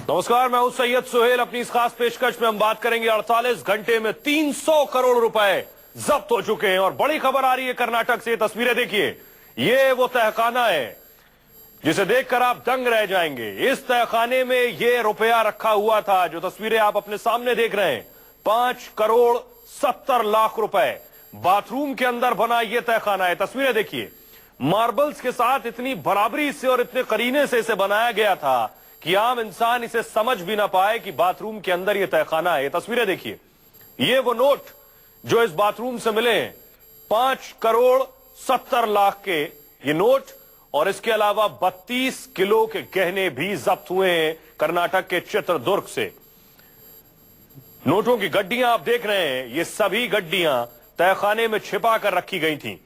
नमस्कार, मैं हूं सैयद सुहेल। अपनी इस खास पेशकश में हम बात करेंगे 48 घंटे में 300 करोड़ रुपए जब्त हो चुके हैं। और बड़ी खबर आ रही है कर्नाटक से। तस्वीरें देखिए, ये वो तहखाना है जिसे देखकर आप दंग रह जाएंगे। इस तहखाने में ये रुपया रखा हुआ था जो तस्वीरें आप अपने सामने देख रहे हैं। 5 करोड़ 70 लाख रुपए बाथरूम के अंदर बना ये तहखाना है। तस्वीरें देखिए, मार्बल्स के साथ इतनी बराबरी से और इतने करीने से इसे बनाया गया था कि आम इंसान इसे समझ भी ना पाए कि बाथरूम के अंदर यह तहखाना है। तस्वीरें देखिए, ये वो नोट जो इस बाथरूम से मिले हैं, 5 करोड़ 70 लाख के ये नोट, और इसके अलावा 32 किलो के गहने भी जब्त हुए हैं कर्नाटक के चित्रदुर्ग से। नोटों की गड्डियां आप देख रहे हैं, ये सभी गड्डियां तहखाने में छिपा कर रखी गई थी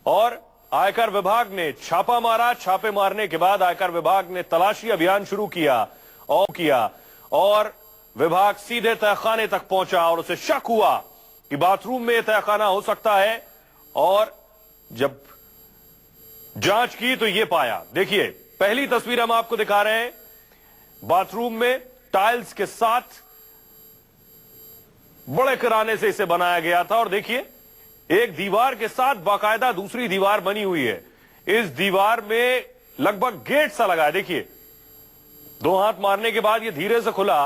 और आयकर विभाग ने छापा मारा। छापे मारने के बाद आयकर विभाग ने तलाशी अभियान शुरू किया और विभाग सीधे तहखाने तक पहुंचा और उसे शक हुआ कि बाथरूम में यह तहखाना हो सकता है। और जब जांच की तो यह पाया। देखिए, पहली तस्वीर हम आपको दिखा रहे हैं। बाथरूम में टाइल्स के साथ बड़े किराने से इसे बनाया गया था और देखिए, एक दीवार के साथ बाकायदा दूसरी दीवार बनी हुई है। इस दीवार में लगभग गेट सा लगा है। देखिए, 2 हाथ मारने के बाद यह धीरे से खुला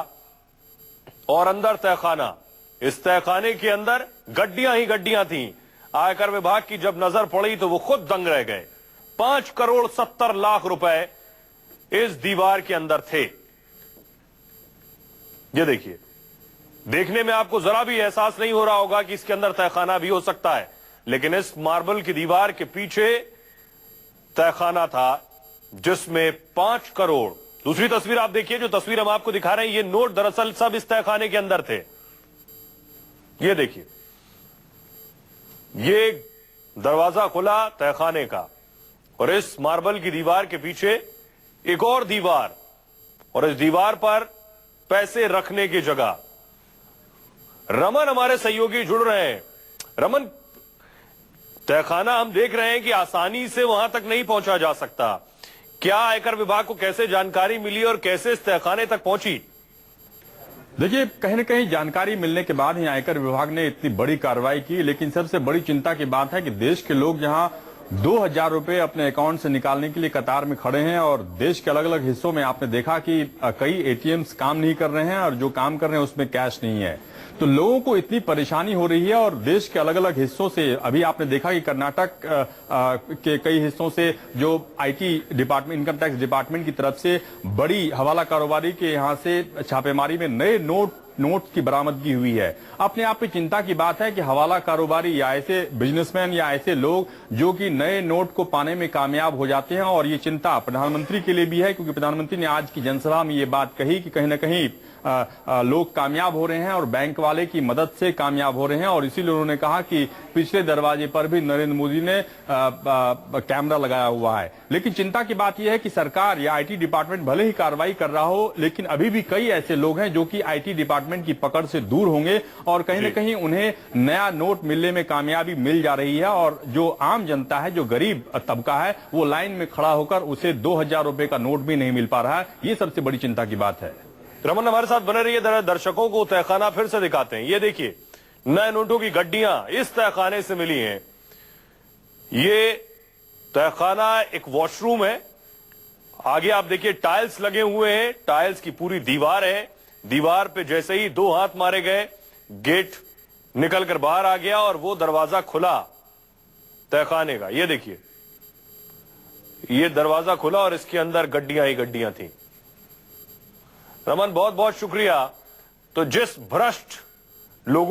और अंदर तहखाना। इस तहखाने के अंदर गड्डियां ही गड्डियां थीं। आयकर विभाग की जब नजर पड़ी तो वो खुद दंग रह गए। 5 करोड़ 70 लाख रुपए इस दीवार के अंदर थे। ये देखिए, देखने में आपको जरा भी एहसास नहीं हो रहा होगा कि इसके अंदर तहखाना भी हो सकता है, लेकिन इस मार्बल की दीवार के पीछे तहखाना था जिसमें 5 करोड़। दूसरी तस्वीर आप देखिए, जो तस्वीर हम आपको दिखा रहे हैं, ये नोट दरअसल सब इस तहखाने के अंदर थे। ये देखिए, ये दरवाजा खुला तहखाने का और इस मार्बल की दीवार के पीछे एक और दीवार, और इस दीवार पर पैसे रखने की जगह। रमन हमारे सहयोगी जुड़ रहे हैं। रमन, तहखाना हम देख रहे हैं कि आसानी से वहां तक नहीं पहुंचा जा सकता। क्या आयकर विभाग को कैसे जानकारी मिली और कैसे इस तहखाने तक पहुंची? देखिए, कहीं न कहीं जानकारी मिलने के बाद ही आयकर विभाग ने इतनी बड़ी कार्रवाई की। लेकिन सबसे बड़ी चिंता की बात है कि देश के लोग जहां 2000 रुपए अपने अकाउंट से निकालने के लिए कतार में खड़े हैं और देश के अलग अलग हिस्सों में आपने देखा कि कई एटीएम्स काम नहीं कर रहे हैं और जो काम कर रहे हैं उसमें कैश नहीं है, तो लोगों को इतनी परेशानी हो रही है। और देश के अलग अलग हिस्सों से अभी आपने देखा कि कर्नाटक के कई हिस्सों से जो IT department, income tax department की तरफ से बड़ी हवाला कारोबारी के यहां से छापेमारी में नए नोट की बरामदगी हुई है। अपने आप में चिंता की बात है कि हवाला कारोबारी या ऐसे बिजनेसमैन या ऐसे लोग जो कि नए नोट को पाने में कामयाब हो जाते हैं। और ये चिंता प्रधानमंत्री के लिए भी है, क्योंकि प्रधानमंत्री ने आज की जनसभा में ये बात कही कि कहीं न कहीं लोग कामयाब हो रहे हैं और बैंक वाले की मदद से कामयाब हो रहे हैं। और इसीलिए उन्होंने कहा कि पिछले दरवाजे पर भी नरेंद्र मोदी ने कैमरा लगाया हुआ है। लेकिन चिंता की बात यह है कि सरकार या आईटी डिपार्टमेंट भले ही कार्रवाई कर रहा हो, लेकिन अभी भी कई ऐसे लोग हैं जो कि आईटी डिपार्टमेंट की पकड़ से दूर होंगे और कहीं न कहीं उन्हें नया नोट मिलने में कामयाबी मिल जा रही है। और जो आम जनता है, जो गरीब तबका है, वो लाइन में खड़ा होकर उसे 2000 रुपए का नोट भी नहीं मिल पा रहा है। ये सबसे बड़ी चिंता की बात है। रमन हमारे साथ बने रहिए। दर्शकों को तहखाना फिर से दिखाते हैं। ये देखिए, नए नोटों की गड्डियां इस तहखाने से मिली हैं। ये तहखाना एक वॉशरूम है। आगे आप देखिए, टाइल्स लगे हुए हैं, टाइल्स की पूरी दीवार है। दीवार पे जैसे ही 2 हाथ मारे गए, गेट निकलकर बाहर आ गया और वो दरवाजा खुला तहखाने का। ये देखिए, ये दरवाजा खुला और इसके अंदर गड्डियां ही गड्डियां थी। रमन, बहुत बहुत शुक्रिया। तो जिस भ्रष्ट लोगों